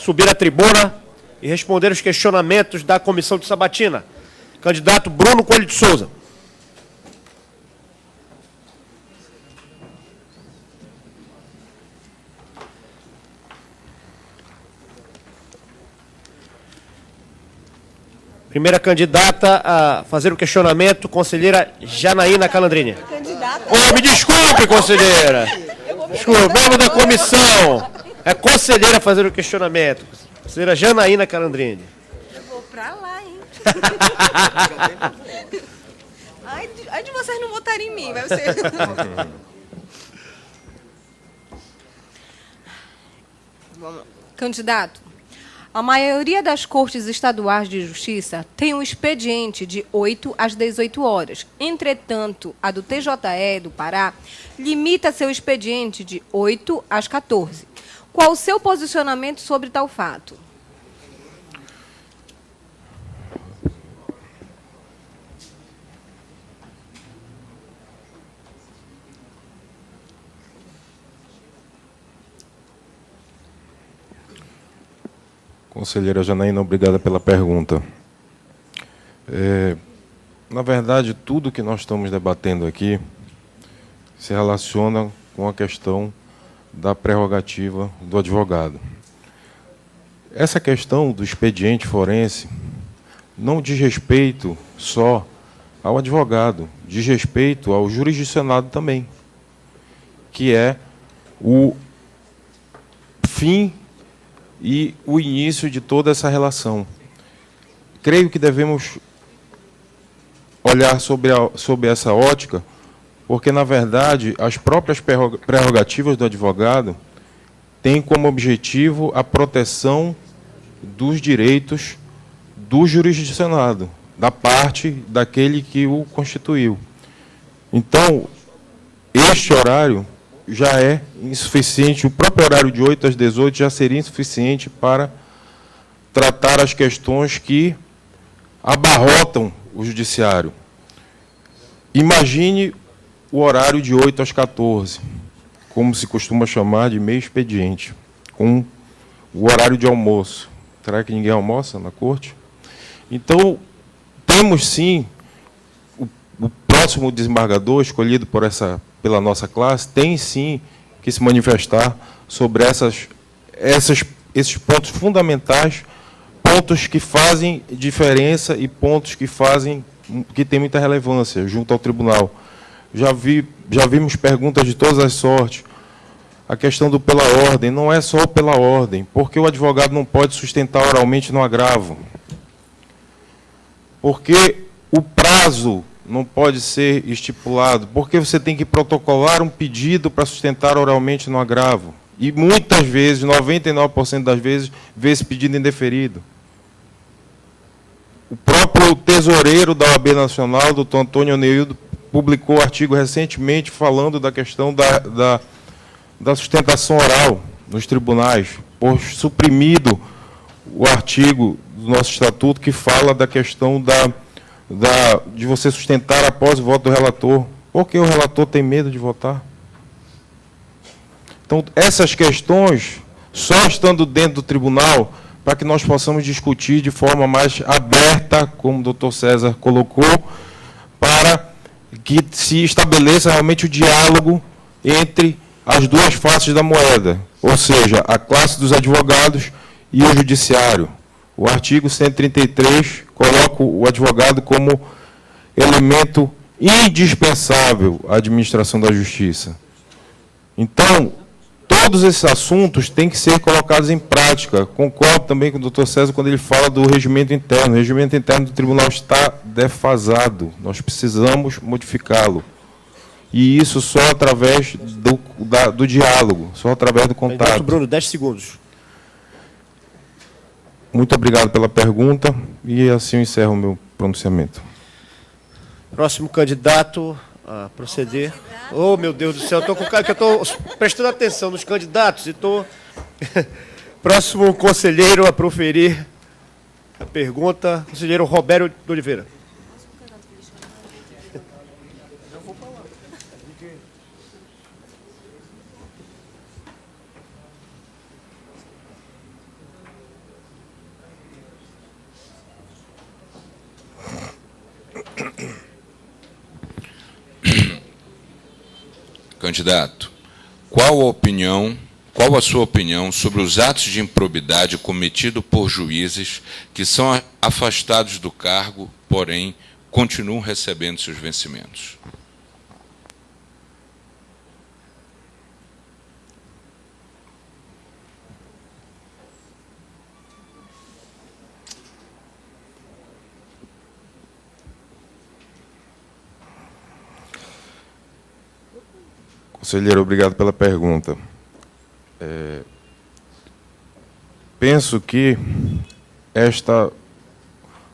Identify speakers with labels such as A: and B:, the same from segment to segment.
A: subir à tribuna e responder os questionamentos da comissão de sabatina. Candidato Bruno Coelho de Souza. Primeira candidata a fazer o questionamento, conselheira Janaína Calandrini. Oh, me desculpe, conselheira. Desculpe, membro da comissão. É conselheira a fazer o questionamento. Conselheira Janaína Calandrini.
B: Eu vou pra lá, hein? Ai de vocês não votarem em mim, vai ser... Candidato, a maioria das cortes estaduais de justiça tem um expediente de 8 às 18 horas. Entretanto, a do TJE do Pará limita seu expediente de 8 às 14. Qual o seu posicionamento sobre tal fato?
C: Conselheira Janaína, obrigada pela pergunta. Na verdade, tudo que nós estamos debatendo aqui se relaciona com a questão da prerrogativa do advogado. Essa questão do expediente forense não diz respeito só ao advogado, diz respeito ao jurisdicionado também, que é o fim e o início de toda essa relação. Creio que devemos olhar sobre essa ótica, porque, na verdade, as próprias prerrogativas do advogado têm como objetivo a proteção dos direitos do jurisdicionado, da parte daquele que o constituiu. Então, este horário já é insuficiente, o próprio horário de 8 às 18 já seria insuficiente para tratar as questões que abarrotam o judiciário. Imagine o horário de 8 às 14, como se costuma chamar de meio expediente, com o horário de almoço. Será que ninguém almoça na corte? Então, temos sim, o próximo desembargador escolhido pela nossa classe tem sim que se manifestar sobre esses pontos fundamentais, pontos que fazem diferença e pontos que têm muita relevância junto ao tribunal. Já vimos perguntas de todas as sortes. A questão do pela ordem, não é só pela ordem, porque o advogado não pode sustentar oralmente no agravo. Porque o prazo não pode ser estipulado, porque você tem que protocolar um pedido para sustentar oralmente no agravo. E muitas vezes, 99% das vezes, vê esse pedido indeferido. O próprio tesoureiro da OAB Nacional, doutor Antônio Neildo, publicou artigo recentemente falando da questão da sustentação oral nos tribunais, por suprimido o artigo do nosso estatuto que fala da questão de você sustentar após o voto do relator. Porque o relator tem medo de votar? Então, essas questões, só estando dentro do tribunal, para que nós possamos discutir de forma mais aberta, como o doutor César colocou, para que se estabeleça realmente o diálogo entre as duas faces da moeda, ou seja, a classe dos advogados e o judiciário. O artigo 133 coloca o advogado como elemento indispensável à administração da justiça. Então, todos esses assuntos têm que ser colocados em prática. Concordo também com o doutor César quando ele fala do regimento interno. O regimento interno do tribunal está defasado. Nós precisamos modificá-lo. E isso só através do diálogo, só através do contato.
A: Bruno, 10 segundos.
C: Muito obrigado pela pergunta e assim eu encerro o meu pronunciamento.
A: Próximo candidato a proceder. Oh, meu Deus do céu, eu estou prestando atenção nos candidatos e estou... Próximo conselheiro a proferir a pergunta, conselheiro Roberto de Oliveira.
D: Candidato, qual a sua opinião sobre os atos de improbidade cometidos por juízes que são afastados do cargo, porém, continuam recebendo seus vencimentos?
C: Conselheiro, obrigado pela pergunta. Penso que esta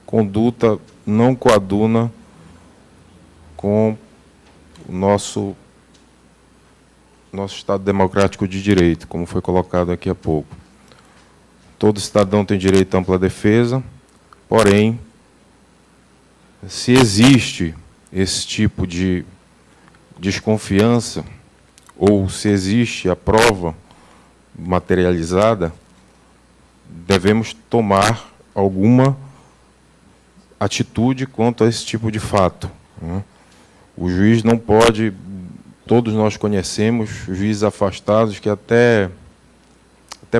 C: conduta não coaduna com o nosso Estado democrático de direito, como foi colocado aqui há pouco. Todo cidadão tem direito à ampla defesa, porém, se existe esse tipo de desconfiança, ou se existe a prova materializada, devemos tomar alguma atitude quanto a esse tipo de fato. O juiz não pode, todos nós conhecemos juízes afastados que até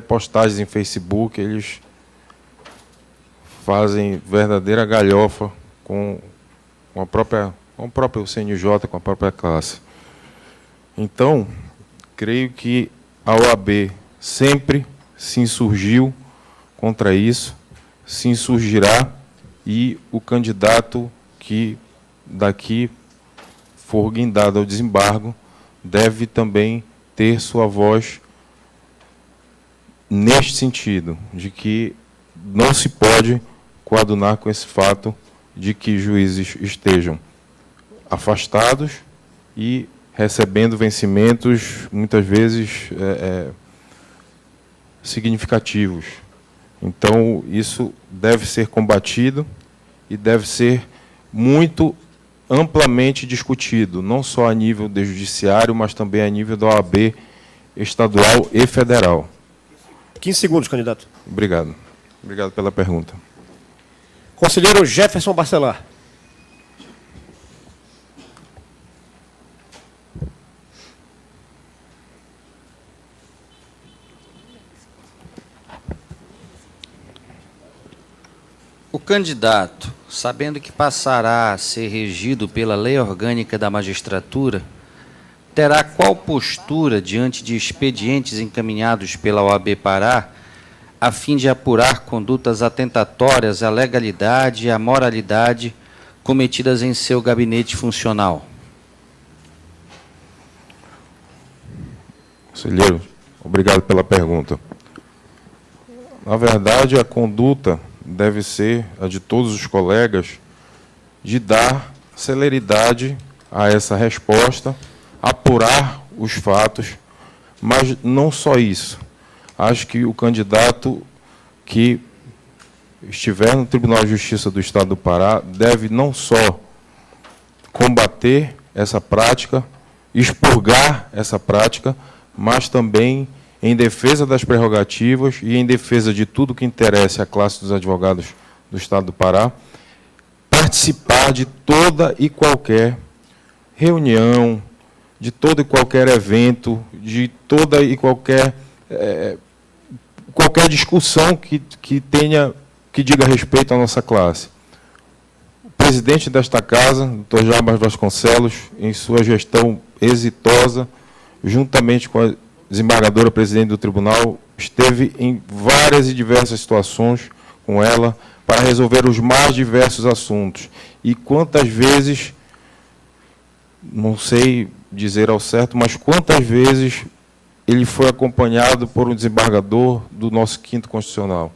C: postagens em Facebook eles fazem verdadeira galhofa com o próprio CNJ, com a própria classe. Então, creio que a OAB sempre se insurgiu contra isso, se insurgirá, e o candidato que daqui for guindado ao desembargo deve também ter sua voz neste sentido, de que não se pode coadunar com esse fato de que juízes estejam afastados e recebendo vencimentos, muitas vezes, significativos. Então, isso deve ser combatido e deve ser muito amplamente discutido, não só a nível do judiciário, mas também a nível da OAB estadual e federal.
A: 15 segundos, candidato.
C: Obrigado. Obrigado pela pergunta.
A: Conselheiro Jefferson Barcelar.
E: O candidato, sabendo que passará a ser regido pela Lei Orgânica da Magistratura, terá qual postura diante de expedientes encaminhados pela OAB Pará, a fim de apurar condutas atentatórias à legalidade e à moralidade cometidas em seu gabinete funcional?
C: Conselheiro, obrigado pela pergunta. Na verdade, a conduta deve ser a de todos os colegas de dar celeridade a essa resposta, apurar os fatos, mas não só isso. Acho que o candidato que estiver no Tribunal de Justiça do Estado do Pará deve não só combater essa prática, expurgar essa prática, mas também, em defesa das prerrogativas e em defesa de tudo que interessa à classe dos advogados do Estado do Pará, participar de toda e qualquer reunião, de todo e qualquer evento, de toda e qualquer discussão que diga respeito à nossa classe. O presidente desta casa, Dr. Jarbas Vasconcelos, em sua gestão exitosa, juntamente com a desembargadora presidente do tribunal, esteve em várias e diversas situações com ela para resolver os mais diversos assuntos. E quantas vezes, não sei dizer ao certo, mas quantas vezes ele foi acompanhado por um desembargador do nosso 5º Constitucional.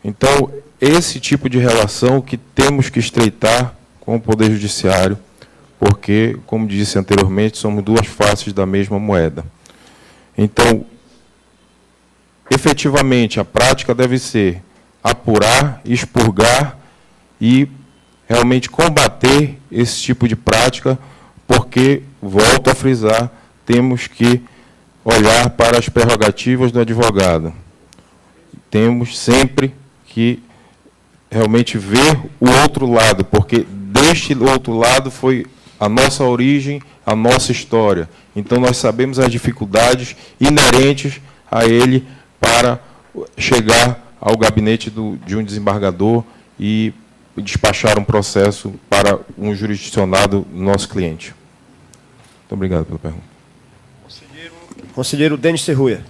C: Então, esse tipo de relação que temos que estreitar com o Poder Judiciário, porque, como disse anteriormente, somos duas faces da mesma moeda. Então, efetivamente, a prática deve ser apurar, expurgar e realmente combater esse tipo de prática, porque, volto a frisar, temos que olhar para as prerrogativas do advogado. Temos sempre que realmente ver o outro lado, porque deste outro lado foi a nossa origem, a nossa história. Então, nós sabemos as dificuldades inerentes a ele para chegar ao gabinete de um desembargador e despachar um processo para um jurisdicionado nosso cliente. Muito obrigado pela pergunta.
A: Conselheiro Denis Serruia.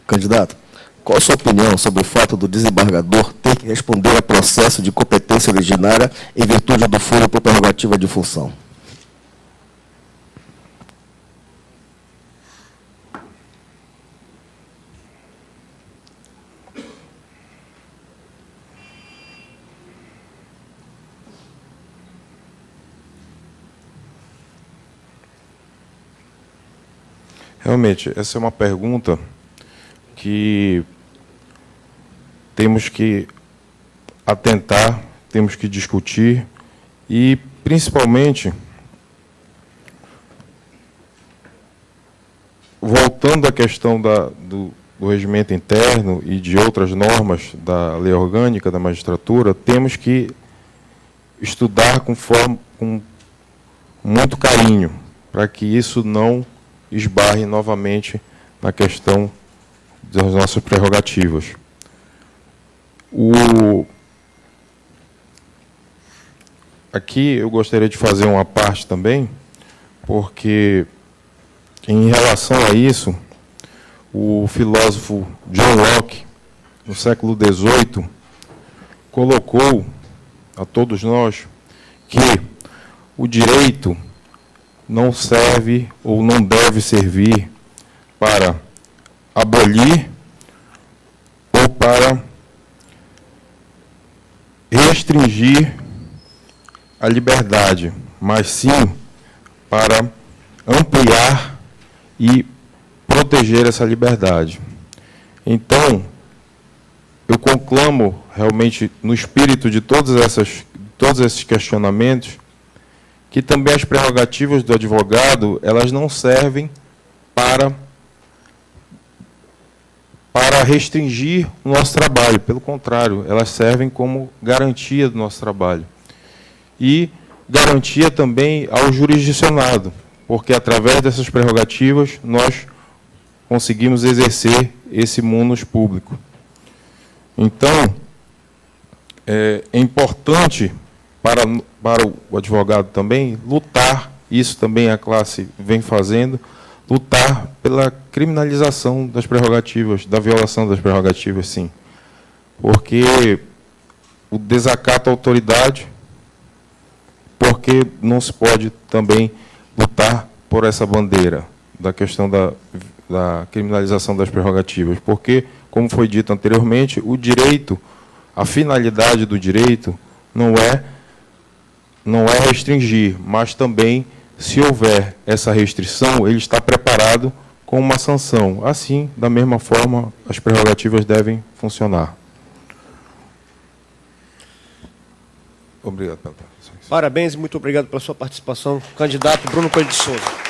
F: Candidato, qual a sua opinião sobre o fato do desembargador ter que responder a processo de competência originária em virtude do foro por prerrogativa de função?
C: Realmente, essa é uma pergunta que temos que atentar, temos que discutir e, principalmente, voltando à questão do regimento interno e de outras normas da lei orgânica da magistratura, temos que estudar com muito carinho, para que isso não esbarre novamente na questão das nossas prerrogativas. Aqui eu gostaria de fazer uma parte também, porque, em relação a isso, o filósofo John Locke, no século XVIII, colocou a todos nós que o direito não serve ou não deve servir para abolir ou para restringir a liberdade, mas sim para ampliar e proteger essa liberdade. Então, eu conclamo realmente, no espírito de todos esses questionamentos, que também as prerrogativas do advogado, elas não servem para restringir o nosso trabalho. Pelo contrário, elas servem como garantia do nosso trabalho. E garantia também ao jurisdicionado, porque através dessas prerrogativas nós conseguimos exercer esse munus público. Então, é importante para o advogado também lutar, isso também a classe vem fazendo, lutar pela criminalização das prerrogativas, da violação das prerrogativas, sim. Porque o desacato à autoridade, porque não se pode também lutar por essa bandeira da questão da criminalização das prerrogativas, porque, como foi dito anteriormente, o direito, a finalidade do direito não é restringir, mas também, se houver essa restrição, ele está preparado com uma sanção. Assim, da mesma forma, as prerrogativas devem funcionar. Obrigado pela atenção.
A: Parabéns e muito obrigado pela sua participação. Candidato Bruno Coelho de Souza.